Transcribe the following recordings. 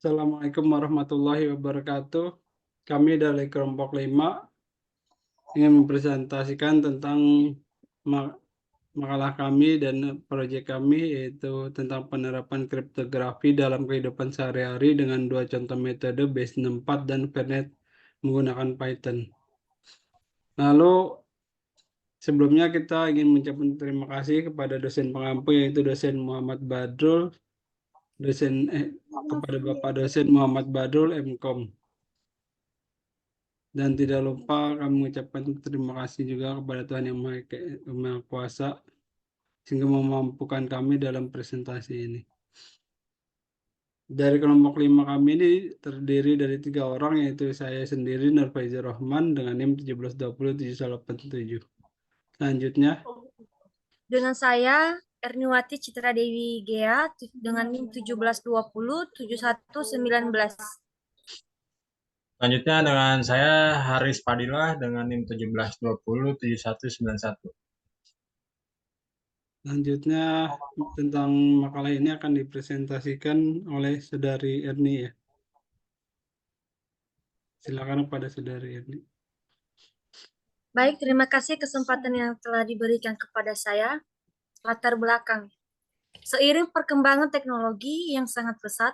Assalamualaikum warahmatullahi wabarakatuh. Kami dari kelompok 5 ingin mempresentasikan tentang makalah kami dan proyek kami, yaitu tentang penerapan kriptografi dalam kehidupan sehari-hari dengan dua contoh metode Base64 dan Vernet menggunakan Python. Lalu sebelumnya kita ingin mengucapkan terima kasih kepada dosen pengampu, yaitu dosen Muhammad Badrul, kepada Bapak dosen Muhammad Badrul MKOM. Dan tidak lupa kami mengucapkan terima kasih juga kepada Tuhan Yang Maha Kuasa sehingga memampukan kami dalam presentasi ini. Dari kelompok 5 kami ini terdiri dari 3 orang, yaitu saya sendiri Nurfaizur Rahman dengan NIM 17207187. Selanjutnya dengan saya Erniwati Citra Dewi Gea dengan NIM 17207119. Selanjutnya dengan saya Haris Fadilah dengan NIM 17207191. Selanjutnya tentang makalah ini akan dipresentasikan oleh Saudari Erni ya. Silakan kepada Saudari Erni. Baik, terima kasih kesempatan yang telah diberikan kepada saya. Latar belakang. Seiring perkembangan teknologi yang sangat pesat,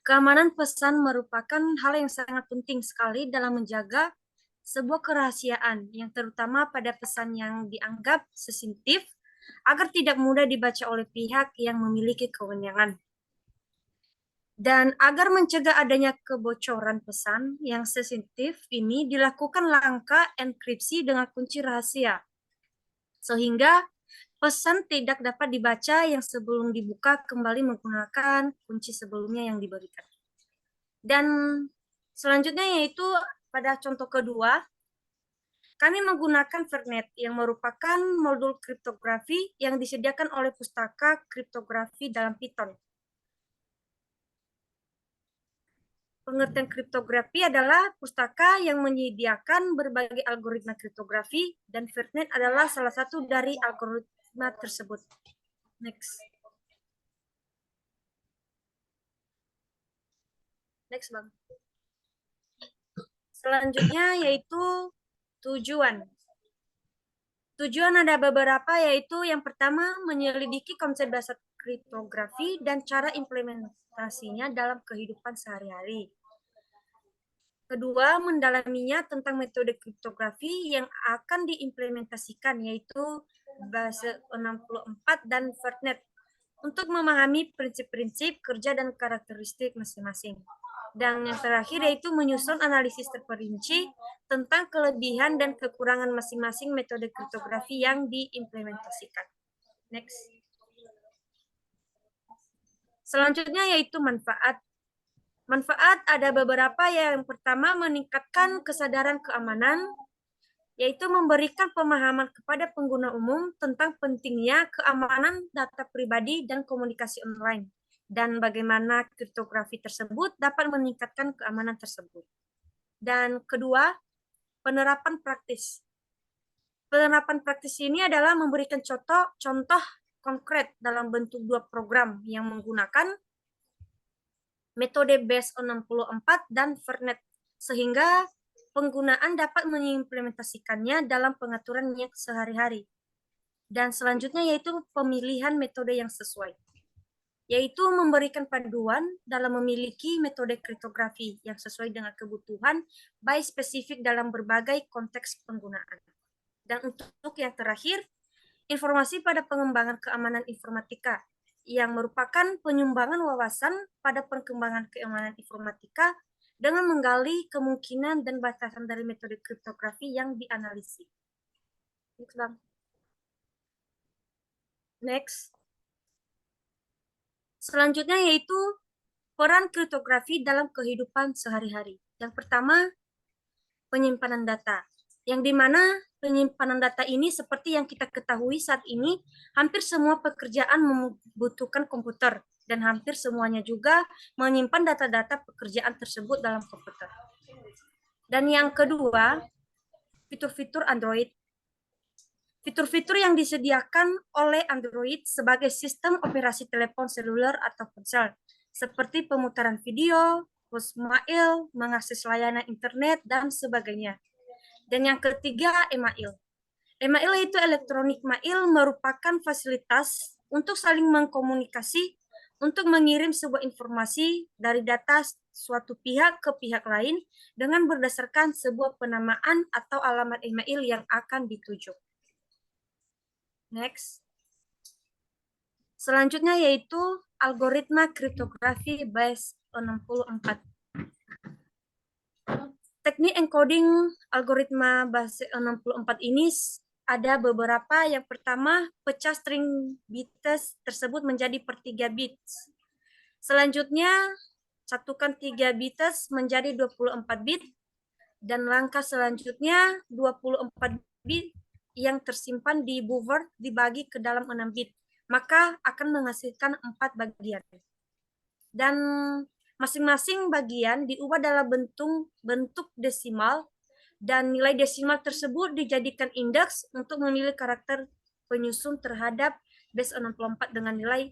keamanan pesan merupakan hal yang sangat penting sekali dalam menjaga sebuah kerahasiaan, yang terutama pada pesan yang dianggap sensitif, agar tidak mudah dibaca oleh pihak yang memiliki kewenangan. Dan agar mencegah adanya kebocoran pesan yang sensitif ini, dilakukan langkah enkripsi dengan kunci rahasia, sehingga pesan tidak dapat dibaca yang sebelum dibuka kembali menggunakan kunci sebelumnya yang diberikan. Dan selanjutnya yaitu pada contoh kedua, kami menggunakan Vernet yang merupakan modul kriptografi yang disediakan oleh pustaka kriptografi dalam Python. Pengertian kriptografi adalah pustaka yang menyediakan berbagai algoritma kriptografi, dan Vernet adalah salah satu dari algoritma tersebut. Next. Next, Bang. Selanjutnya yaitu tujuan. Tujuan ada beberapa, yaitu yang pertama menyelidiki konsep dasar kriptografi dan cara implementasinya dalam kehidupan sehari-hari. Kedua, mendalaminya tentang metode kriptografi yang akan diimplementasikan, yaitu Base 64 dan Vernet, untuk memahami prinsip-prinsip kerja dan karakteristik masing-masing. Dan yang terakhir yaitu menyusun analisis terperinci tentang kelebihan dan kekurangan masing-masing metode kriptografi yang diimplementasikan. Next. Selanjutnya yaitu manfaat. Manfaat ada beberapa. Yang pertama, meningkatkan kesadaran keamanan, yaitu memberikan pemahaman kepada pengguna umum tentang pentingnya keamanan data pribadi dan komunikasi online, dan bagaimana kriptografi tersebut dapat meningkatkan keamanan tersebut. Dan kedua, penerapan praktis. Penerapan praktis ini adalah memberikan contoh konkret dalam bentuk 2 program yang menggunakan metode Base64 dan Vernet, sehingga penggunaan dapat mengimplementasikannya dalam pengaturannya sehari-hari. Dan selanjutnya yaitu pemilihan metode yang sesuai, yaitu memberikan panduan dalam memiliki metode kriptografi yang sesuai dengan kebutuhan, baik spesifik dalam berbagai konteks penggunaan. Dan untuk yang terakhir, informasi pada pengembangan keamanan informatika, yang merupakan penyumbangan wawasan pada perkembangan keamanan informatika dengan menggali kemungkinan dan batasan dari metode kriptografi yang dianalisis. Next, Bang. Next. Selanjutnya yaitu peran kriptografi dalam kehidupan sehari-hari. Yang pertama, penyimpanan data, yang dimana penyimpanan data ini seperti yang kita ketahui saat ini, hampir semua pekerjaan membutuhkan komputer, dan hampir semuanya juga menyimpan data-data pekerjaan tersebut dalam komputer. Dan yang kedua, fitur-fitur Android. Fitur-fitur yang disediakan oleh Android sebagai sistem operasi telepon seluler atau ponsel, seperti pemutaran video, post mail, mengakses layanan internet, dan sebagainya. Dan yang ketiga, email. Email itu elektronik mail merupakan fasilitas untuk saling mengkomunikasi untuk mengirim sebuah informasi dari data suatu pihak ke pihak lain dengan berdasarkan sebuah penamaan atau alamat email yang akan dituju. Next. Selanjutnya yaitu algoritma kriptografi base 64. Teknik encoding algoritma base 64 ini ada beberapa. Yang pertama, pecah string bits tersebut menjadi per 3 bits. Selanjutnya, satukan 3 bits menjadi 24 bit. Dan langkah selanjutnya, 24 bit yang tersimpan di buffer dibagi ke dalam 6 bit. Maka akan menghasilkan 4 bagian. Dan masing-masing bagian diubah dalam bentuk desimal, dan nilai desimal tersebut dijadikan indeks untuk memilih karakter penyusun terhadap base 64 dengan nilai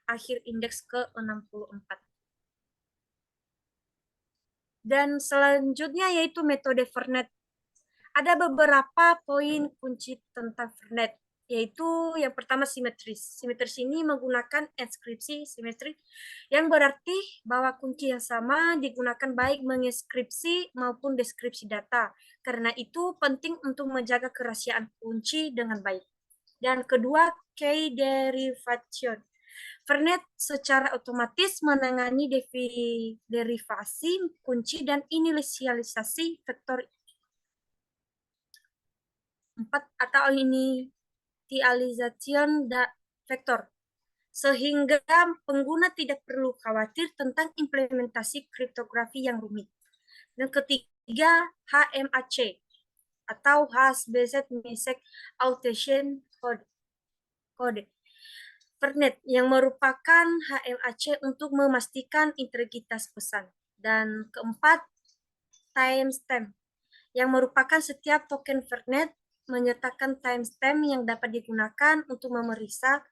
akhir indeks ke-64. Dan selanjutnya yaitu metode Vernet. Ada beberapa poin kunci tentang Vernet, yaitu yang pertama simetris. Simetris ini menggunakan enskripsi simetris, yang berarti bahwa kunci yang sama digunakan baik menginskripsi maupun deskripsi data. Karena itu penting untuk menjaga kerahasiaan kunci dengan baik. Dan kedua, key derivation. Vernet secara otomatis menangani derivasi kunci dan inisialisasi vektor 4 atau initialization vektor, sehingga pengguna tidak perlu khawatir tentang implementasi kriptografi yang rumit. Dan ketiga, HMAC atau Hash-Based Message Authentication Code. Vernet yang merupakan HMAC untuk memastikan integritas pesan. Dan keempat, timestamp yang merupakan setiap token Vernet menyertakan timestamp yang dapat digunakan untuk memeriksa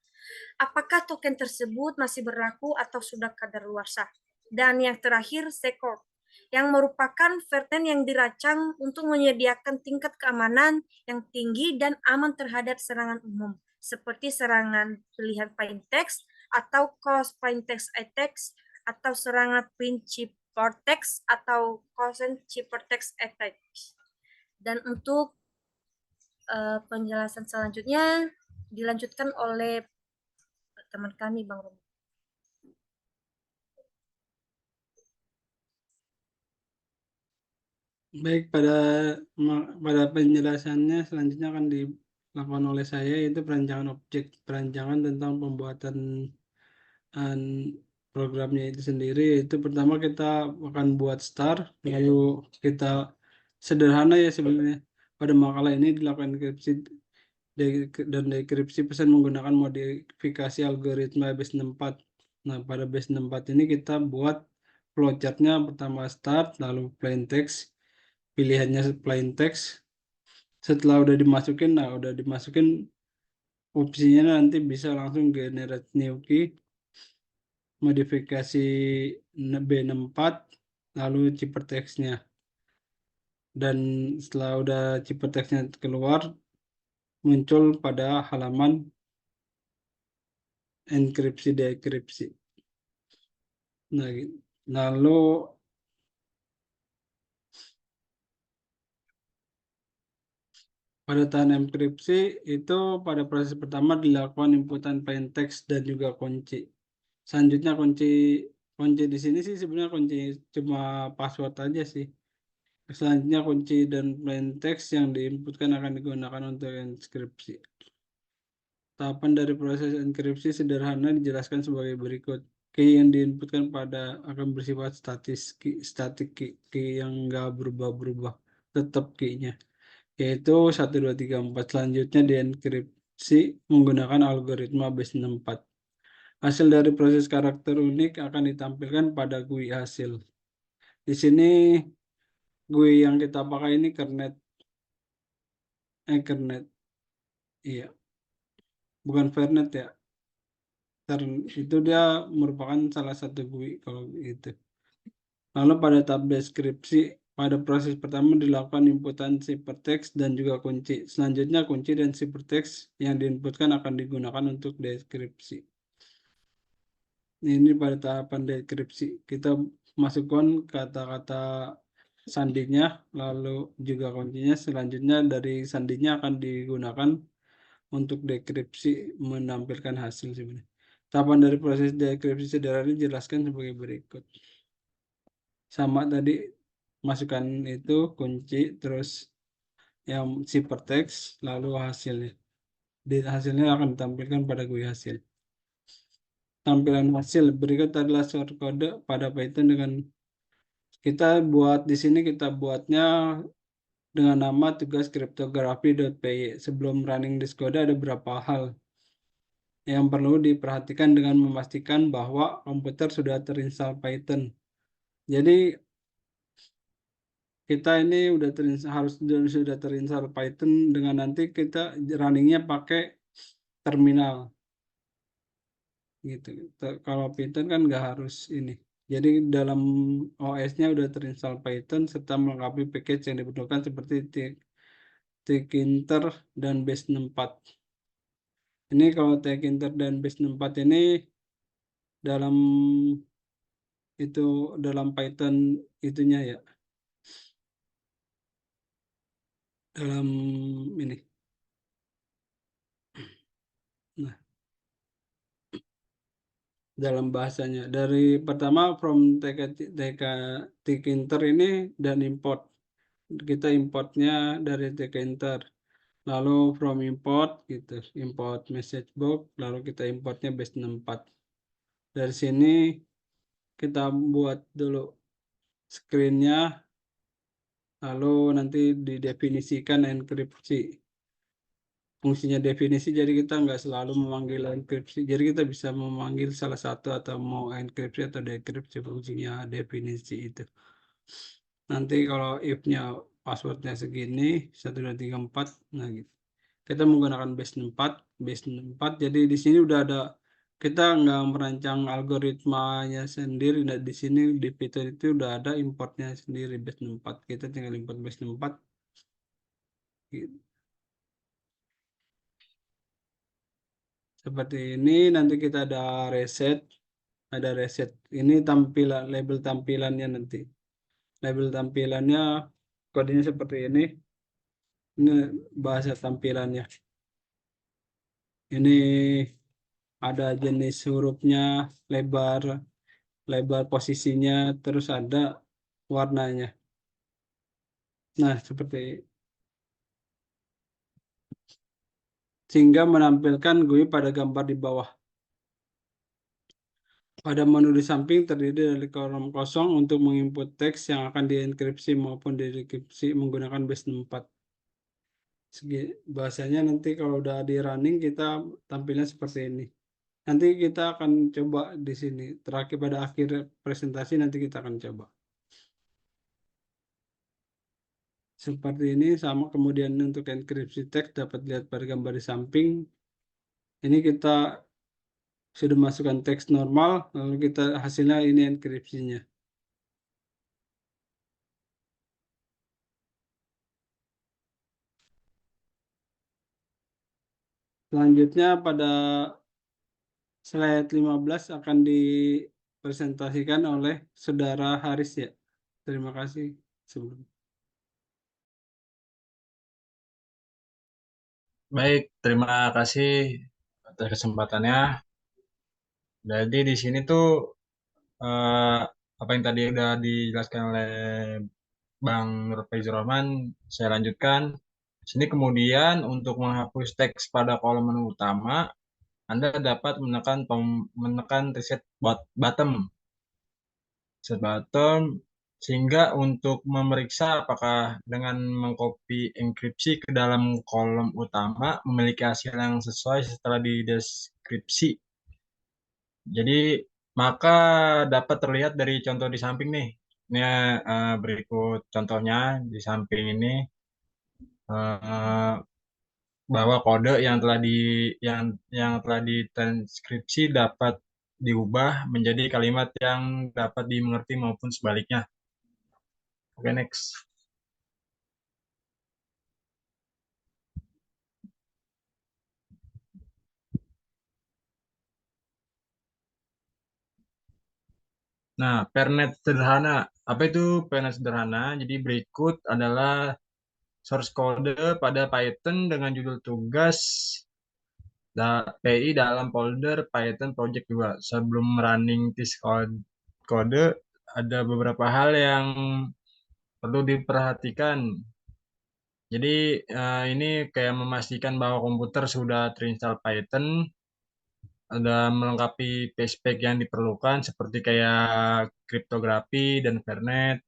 apakah token tersebut masih berlaku atau sudah kadaluarsa. Dan yang terakhir, secure, yang merupakan Vernet yang dirancang untuk menyediakan tingkat keamanan yang tinggi dan aman terhadap serangan umum, seperti serangan pilihan plaintext atau cross plaintext attacks, atau serangan plain ciphertext atau consent ciphertext attacks. Dan untuk penjelasan selanjutnya dilanjutkan oleh teman kami, Bang Romo. Baik, pada penjelasannya selanjutnya akan dilakukan oleh saya, yaitu perancangan tentang pembuatan programnya itu sendiri. Yaitu pertama kita akan buat star, lalu kita sederhana ya sebenarnya. Pada makalah ini dilakukan enkripsi dan dekripsi pesan menggunakan modifikasi algoritma base 64. Nah, pada base 64 ini kita buat flowchartnya, pertama start, lalu plain text, pilihannya plain text. Setelah udah dimasukin opsinya nanti bisa langsung generate new key, modifikasi B64, lalu ciphertextnya. Dan setelah udah ciphertextnya keluar, muncul pada halaman enkripsi dekripsi. Nah, lalu pada tahapan enkripsi itu pada proses pertama dilakukan inputan plain text dan juga kunci. Selanjutnya kunci di sini sih sebenarnya kunci cuma password aja sih. Selanjutnya kunci dan plain text yang diinputkan akan digunakan untuk enkripsi. Tahapan dari proses enkripsi sederhana dijelaskan sebagai berikut. Key yang diinputkan akan bersifat statik key yang nggak berubah-berubah, tetap key-nya, yaitu 1, 2, 3, 4. Selanjutnya dienkripsi menggunakan algoritma base 64. Hasil dari proses karakter unik akan ditampilkan pada GUI hasil. Di sini GUI yang kita pakai ini Kernet. Kernet. Iya. Bukan Vernet ya. itu dia merupakan salah satu GUI kalau itu. Lalu pada tahap deskripsi, pada proses pertama dilakukan inputan ciphertext dan juga kunci. Selanjutnya kunci dan ciphertext yang diinputkan akan digunakan untuk deskripsi. Ini pada tahapan deskripsi kita masukkan kata-kata sandinya, lalu juga kuncinya. Selanjutnya dari sandinya akan digunakan untuk deskripsi menampilkan hasil sebenarnya. Tahapan dari proses deskripsi sederhana dijelaskan sebagai berikut. Sama tadi masukkan itu kunci, terus yang ciphertext, lalu hasilnya. Hasilnya akan ditampilkan pada GUI hasil. Tampilan hasil berikut adalah source kode pada Python dengan kita buat di sini, kita buatnya dengan nama tugas cryptography.py. Sebelum running this code ada beberapa hal yang perlu diperhatikan dengan memastikan bahwa komputer sudah terinstall Python. Jadi kita ini harus sudah terinstall Python dengan nanti kita runningnya pakai terminal gitu. Kalau Python kan nggak harus ini. Jadi dalam OS-nya udah terinstall Python serta melengkapi package yang dibutuhkan seperti Tkinter dan base64. Ini kalau Tkinter dan base64 ini dalam dalam Python itunya ya. Dalam ini. Nah, dalam bahasanya dari pertama from Tkinter ini dan import. Kita importnya dari Tkinter. Lalu from import gitu, import message box, lalu kita importnya base64. Dari sini kita buat dulu screennya, lalu nanti didefinisikan enkripsi. Fungsinya definisi, jadi kita nggak selalu memanggil enkripsi, jadi kita bisa memanggil salah satu atau mau enkripsi atau dekripsi, fungsinya definisi itu. Nanti kalau if-nya passwordnya segini 1234, nah gitu. Kita menggunakan base64, jadi di sini udah ada, kita nggak merancang algoritmanya sendiri. Nah, di sini di Python itu udah ada importnya sendiri base64, kita tinggal import base64 gitu. Seperti ini. Nanti kita ada reset, ini tampilan, label tampilannya. Nanti label tampilannya kodenya seperti ini bahasa tampilannya. Ini ada jenis hurufnya, lebar posisinya, terus ada warnanya. Nah, seperti sehingga menampilkan GUI pada gambar di bawah. Pada menu di samping terdiri dari kolom kosong untuk menginput teks yang akan dienkripsi maupun dekripsi menggunakan base64. Bahasanya nanti kalau udah di running kita tampilnya seperti ini. Nanti kita akan coba di sini. Terakhir pada akhir presentasi nanti kita akan coba. Seperti ini sama. Kemudian untuk enkripsi teks dapat lihat pada gambar di samping. Ini kita sudah masukkan teks normal, lalu kita hasilnya ini enkripsinya. Selanjutnya pada slide 15 akan dipresentasikan oleh Saudara Haris ya. Terima kasih sebelumnya. Baik, terima kasih atas kesempatannya. Jadi di sini tuh apa yang tadi udah dijelaskan oleh Bang Nur Faizur Rahman, saya lanjutkan. Sini kemudian untuk menghapus teks pada kolom menu utama, Anda dapat menekan button sehingga untuk memeriksa apakah dengan mengcopy enkripsi ke dalam kolom utama memiliki hasil yang sesuai setelah dideskripsi. Jadi maka dapat terlihat dari contoh di samping nih. Ini berikut contohnya di samping ini. bahwa kode yang telah ditranskripsi dapat diubah menjadi kalimat yang dapat dimengerti maupun sebaliknya. Oke, next. Nah, pernet sederhana. Apa itu pernet sederhana? Jadi berikut adalah source code pada Python dengan judul tugas PI dalam folder Python project 2. Sebelum running this kode, ada beberapa hal yang perlu diperhatikan. Jadi ini kayak memastikan bahwa komputer sudah terinstall Python, ada melengkapi spek yang diperlukan seperti kayak kriptografi dan Vernet.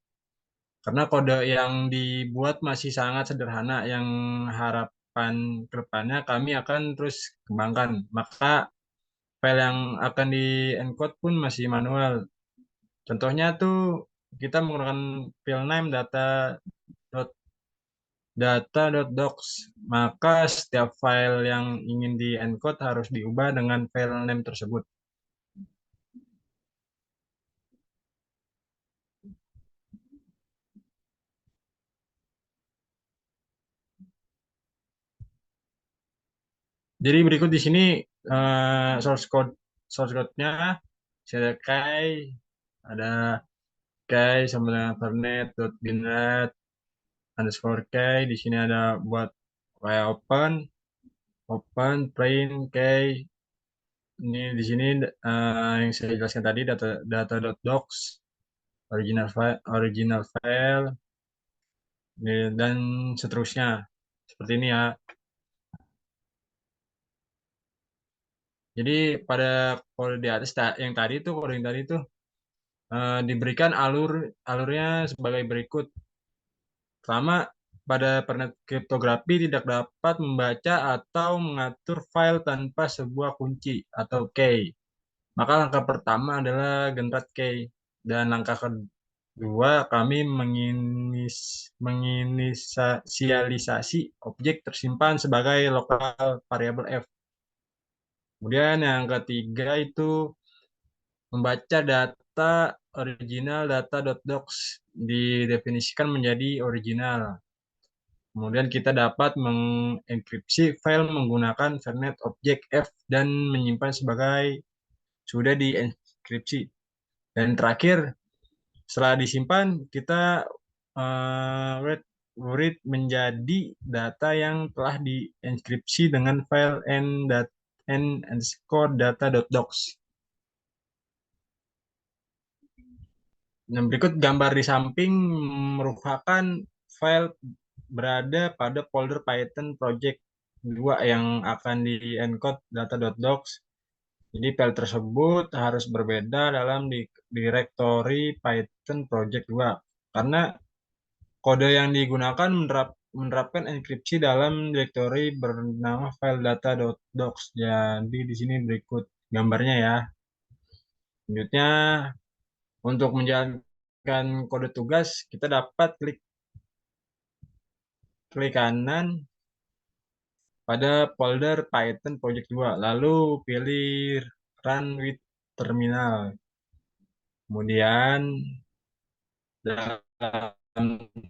Karena kode yang dibuat masih sangat sederhana yang harapan kedepannya kami akan terus kembangkan. Maka file yang akan di-encode pun masih manual. Contohnya tuh kita menggunakan file name data.docs. Maka setiap file yang ingin di-encode harus diubah dengan file name tersebut. Jadi berikut di sini source code-nya ada kai, ada kai sama dengan vernet.binret underscore kai. Di sini ada buat kayak open print kai. Ini di sini yang saya jelaskan tadi data.docs original file dan seterusnya seperti ini ya. Jadi pada kode di atas yang tadi tuh kode yang tadi tuh diberikan alurnya sebagai berikut. Pertama, pada pernet kriptografi tidak dapat membaca atau mengatur file tanpa sebuah kunci atau key. Maka langkah pertama adalah generate key. Dan langkah kedua, kami menginisialisasi objek tersimpan sebagai lokal variabel F. Kemudian yang ketiga itu membaca data original data.docs didefinisikan menjadi original. Kemudian kita dapat mengenkripsi file menggunakan Vernet Object F dan menyimpan sebagai sudah dienkripsi. Dan terakhir, setelah disimpan, kita read menjadi data yang telah dienkripsi dengan file n_data.docs. Nah, berikut gambar di samping merupakan file berada pada folder Python project 2 yang akan di-encode data.docs. Jadi file tersebut harus berbeda dalam direktori Python project 2 karena kode yang digunakan menerapkan enkripsi dalam direktori bernama file data.docs. Jadi di sini berikut gambarnya ya. Selanjutnya untuk menjalankan kode tugas kita dapat klik kanan pada folder Python project 2 lalu pilih run with terminal. Kemudian dalam terminal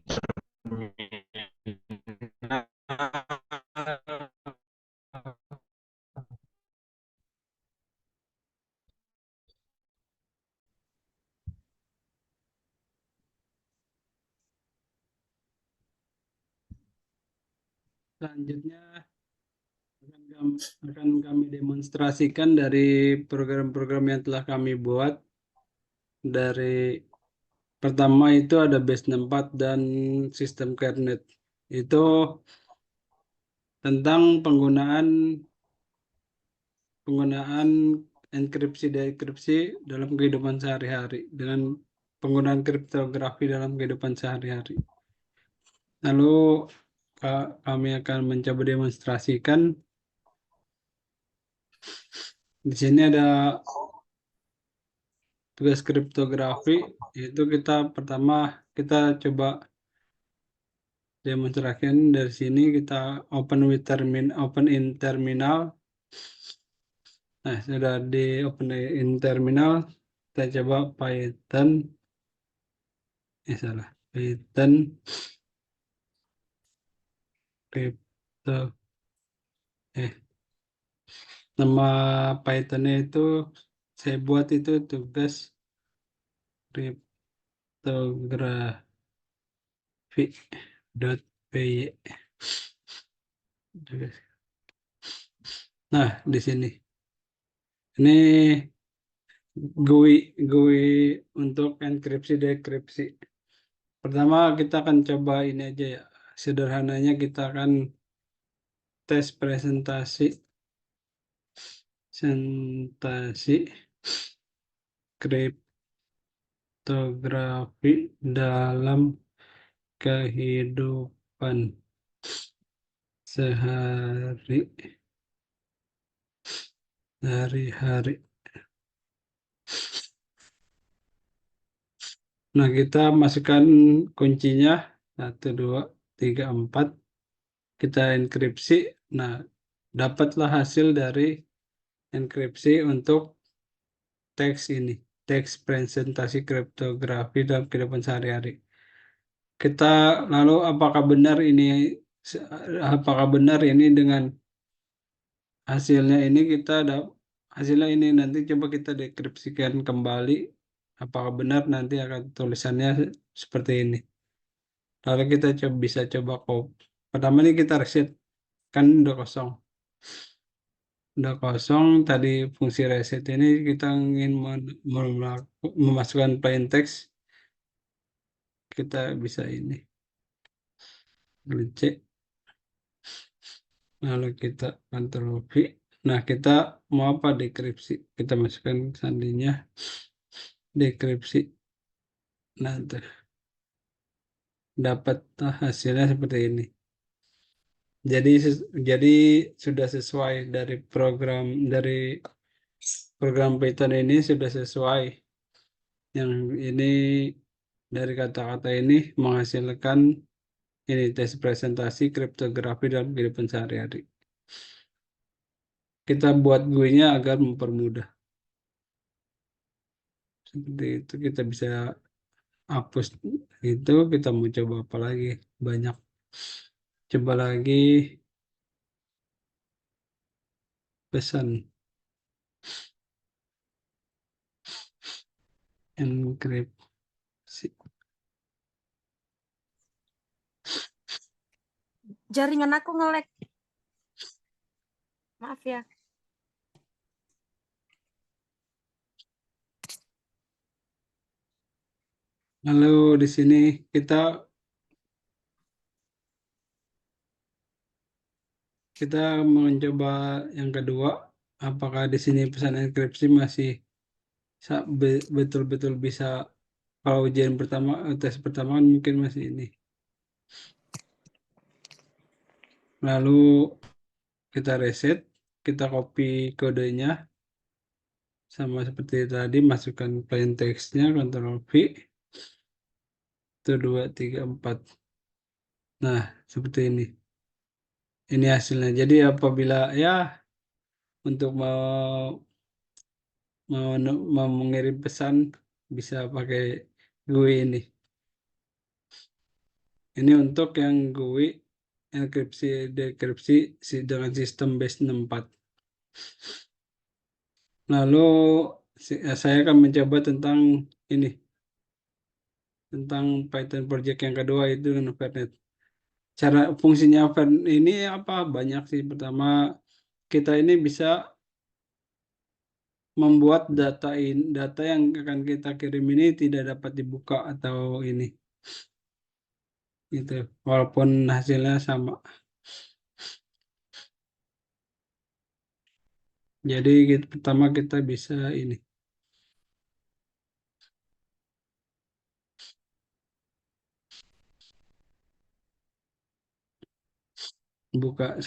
Selanjutnya akan kami demonstrasikan dari program-program yang telah kami buat. Dari pertama itu ada base 64 dan sistem kernel. Itu tentang penggunaan enkripsi dekripsi dalam kehidupan sehari-hari dengan penggunaan kriptografi dalam kehidupan sehari-hari. Lalu kami akan mencoba demonstrasikan. Di sini ada tugas kriptografi, yaitu pertama kita coba demonstrasikan dari sini. Kita open in terminal. Nah, sudah di open in terminal, kita coba Python. Salah. Python crypto. Nama Pythonnya itu saya buat itu tugas kriptografi.py. Nah, di sini. Ini GUI untuk enkripsi dekripsi. Pertama kita akan coba ini aja ya. Sederhananya kita akan tes presentasi kriptografi dalam kehidupan sehari-hari. Nah, kita masukkan kuncinya 1, 2, 3, 4. Kita enkripsi. Nah, dapatlah hasil dari enkripsi untuk teks ini. Teks presentasi kriptografi dalam kehidupan sehari-hari. Kita lalu apakah benar ini dengan hasilnya ini hasilnya ini nanti coba kita dekripsikan kembali. Apakah benar nanti akan tulisannya seperti ini. Lalu kita bisa coba copy. Pertama ini kita reset, kan udah kosong. Udah kosong, tadi fungsi reset ini kita ingin memasukkan plain text. Kita bisa ini. Cek. Lalu kita Ctrl V. Nah, kita mau apa dekripsi? Kita masukkan sandinya. Dekripsi. Nah, dapat hasilnya seperti ini. Jadi sudah sesuai dari program Python ini sudah sesuai. Yang ini dari kata-kata ini menghasilkan ini tes presentasi kriptografi dalam kehidupan sehari-hari. Kita buat GUI-nya agar mempermudah. Seperti itu kita bisa hapus itu. Kita mau coba apa lagi? Banyak. Coba lagi pesan enkripsi. Jaringan aku nge-lag. Maaf ya. Lalu di sini kita mencoba yang kedua. Apakah di sini pesan enkripsi masih betul-betul bisa, kalau ujian pertama, tes pertama mungkin masih ini. Lalu kita reset, kita copy kodenya sama seperti tadi, masukkan plain text-nya, Ctrl V. 1, 2, 3, 4. Nah, seperti ini. Ini hasilnya. Jadi apabila ya untuk mau mengirim pesan bisa pakai GUI ini. Ini untuk yang GUI enkripsi dekripsi dengan sistem base 64. Lalu saya akan mencoba tentang ini, tentang Python project yang kedua itu dengan Vernet. Cara fungsinya Vernet ini apa? Banyak sih. Pertama, kita ini bisa membuat data yang akan kita kirim ini tidak dapat dibuka atau ini. Gitu. Walaupun hasilnya sama. Jadi pertama kita bisa ini. Buka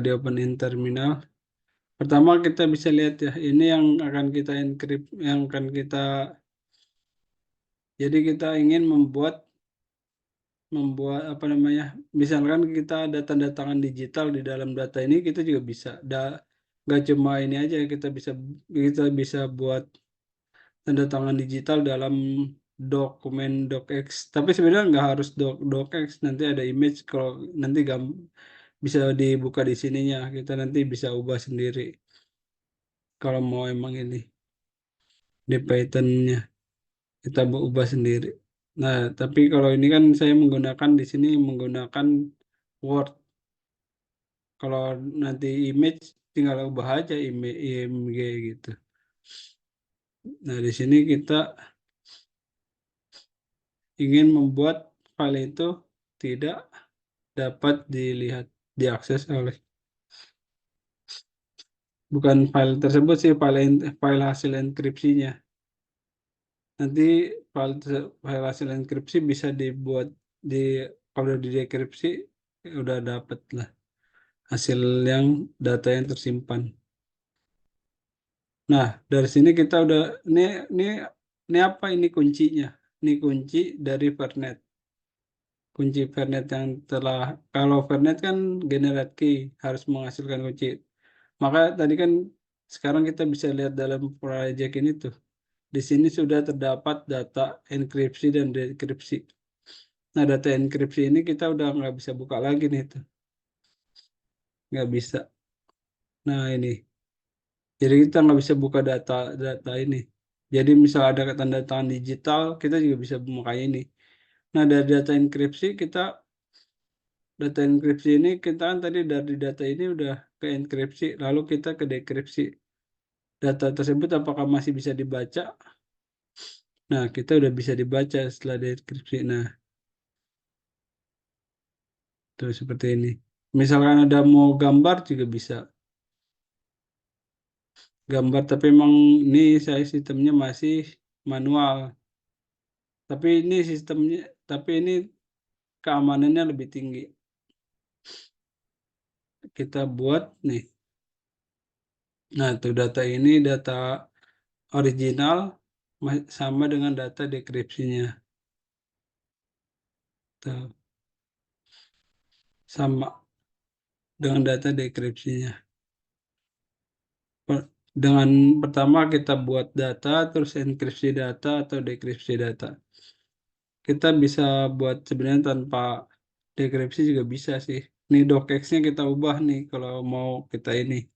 di open in terminal. Pertama kita bisa lihat ya, ini yang akan kita encrypt, jadi kita ingin membuat membuat apa namanya, misalkan kita ada tanda tangan digital di dalam data ini, kita juga bisa. Nggak cuma ini aja, kita bisa buat tanda tangan digital dalam dokumen docx. Tapi sebenarnya nggak harus docx, nanti ada image, kalau nanti bisa dibuka di sininya, kita nanti bisa ubah sendiri kalau mau emang ini di Python-nya kita ubah sendiri. Nah, tapi kalau ini kan saya menggunakan di sini menggunakan Word. Kalau nanti image tinggal ubah aja IMG gitu. Nah, di sini kita ingin membuat file itu tidak dapat diakses oleh, bukan file tersebut sih, file hasil enkripsinya. Nanti file hasil enkripsi bisa dibuat di, kalau di dekripsi udah dapat lah hasil yang data yang tersimpan. Nah, dari sini kita udah ini ini apa ini kuncinya? Ini kunci dari Vernet. Kunci Vernet yang kalau Vernet kan generate key, harus menghasilkan kunci. Maka tadi kan sekarang kita bisa lihat dalam project ini tuh. Di sini sudah terdapat data enkripsi dan dekripsi. Nah, data enkripsi ini kita udah nggak bisa buka lagi nih tuh. Nggak bisa. Nah, ini. Jadi kita nggak bisa buka data ini. Jadi misal ada tanda tangan digital, kita juga bisa memakai ini. Nah, dari data enkripsi ini kita kan tadi dari data ini udah ke enkripsi, lalu kita ke dekripsi. Data tersebut apakah masih bisa dibaca? Nah, kita udah bisa dibaca setelah dekripsi. Nah, tuh seperti ini. Misalkan ada mau gambar juga bisa. Gambar, tapi memang ini saya sistemnya masih manual. Tapi ini keamanannya lebih tinggi. Kita buat nih. Nah, tuh data ini data original sama dengan data dekripsinya. Tuh, sama dengan data dekripsinya. Dengan pertama kita buat data, terus enkripsi data atau dekripsi data. Kita bisa buat sebenarnya tanpa dekripsi juga bisa sih. Ini docx-nya kita ubah nih kalau mau kita ini.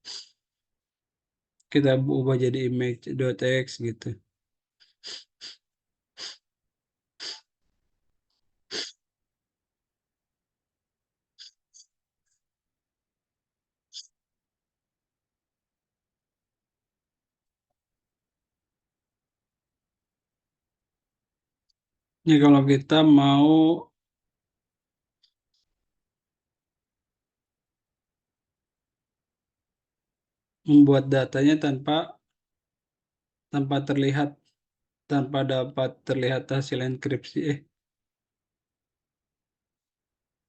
Kita ubah jadi image.txt gitu. Ini kalau kita mau membuat datanya tanpa terlihat, tanpa dapat terlihat hasil enkripsi.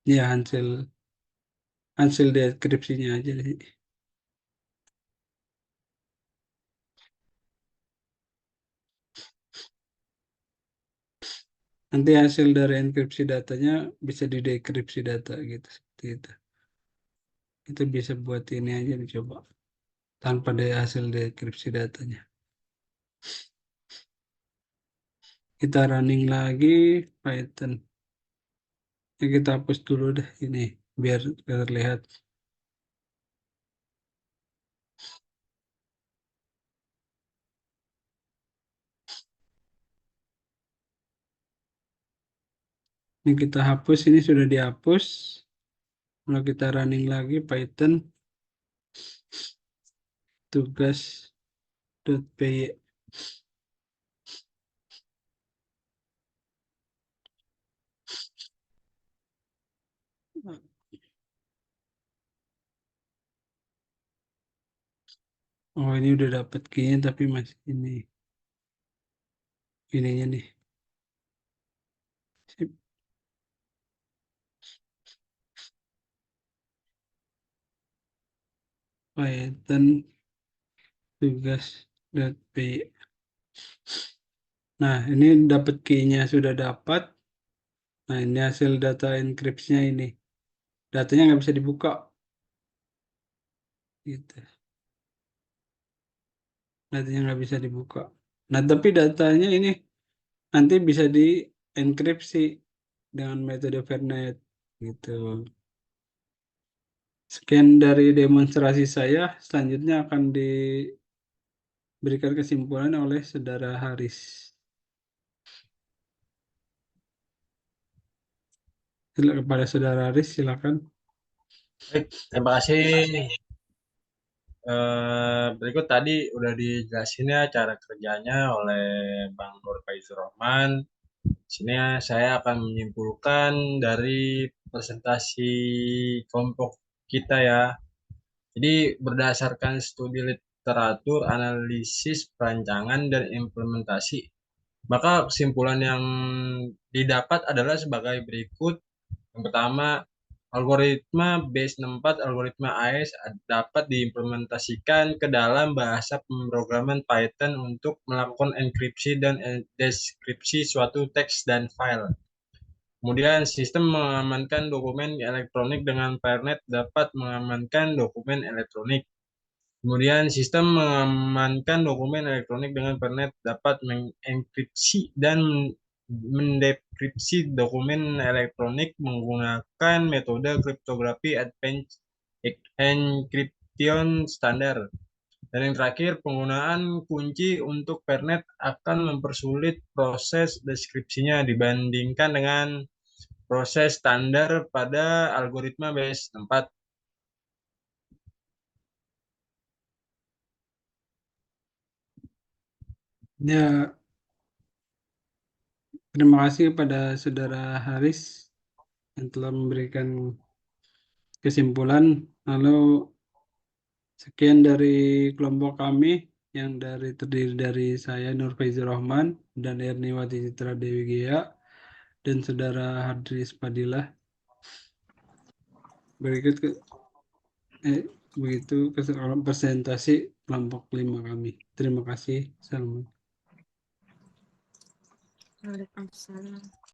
Ya hasil deskripsinya aja sih. Nanti hasil dari enkripsi datanya bisa didekripsi data gitu, seperti itu. Itu bisa buat ini aja dicoba tanpa hasil dekripsi datanya. Kita running lagi Python. Ya, kita hapus dulu deh ini biar terlihat. Ini kita hapus, ini sudah dihapus. Kalau kita running lagi Python tugas.py. Oh, ini udah dapat key-nya tapi masih ininya nih. Sip. Python tugas.py. Nah, ini dapat key-nya sudah dapat. Nah, ini hasil data enkripsinya ini. Datanya nggak bisa dibuka. Gitu. Datanya nggak bisa dibuka. Nah, tapi datanya ini nanti bisa dienkripsi dengan metode Vernet. Gitu. Sekian dari demonstrasi saya. Selanjutnya akan diberikan kesimpulan oleh Saudara Haris. Kepada Saudara Haris, silakan. Baik, terima kasih. Berikut tadi udah dijelasin ya cara kerjanya oleh Bang Nur Faizur Rahman. Sini ya, saya akan menyimpulkan dari presentasi kelompok kita ya. Jadi berdasarkan studi literatur, analisis, perancangan, dan implementasi, maka kesimpulan yang didapat adalah sebagai berikut. Yang pertama, algoritma base64, algoritma AES dapat diimplementasikan ke dalam bahasa pemrograman Python untuk melakukan enkripsi dan deskripsi suatu teks dan file. Kemudian, sistem mengamankan dokumen elektronik dengan Pernet dapat mengamankan dokumen elektronik. Kemudian, sistem mengamankan dokumen elektronik dengan Pernet dapat mengenkripsi dan mendekripsi dokumen elektronik menggunakan metode kriptografi advanced encryption standar. Dan yang terakhir, penggunaan kunci untuk Pernet akan mempersulit proses deskripsinya dibandingkan dengan proses standar pada algoritma base64. Ya, terima kasih kepada Saudara Haris yang telah memberikan kesimpulan. Lalu sekian dari kelompok kami yang terdiri dari saya Nur Faizur Rahman dan Erniwati Citra Dewi Gia dan Saudara Hadris Padilah. Begitu presentasi kelompok 5 kami. Terima kasih. Assalamualaikum. Waalaikumsalam.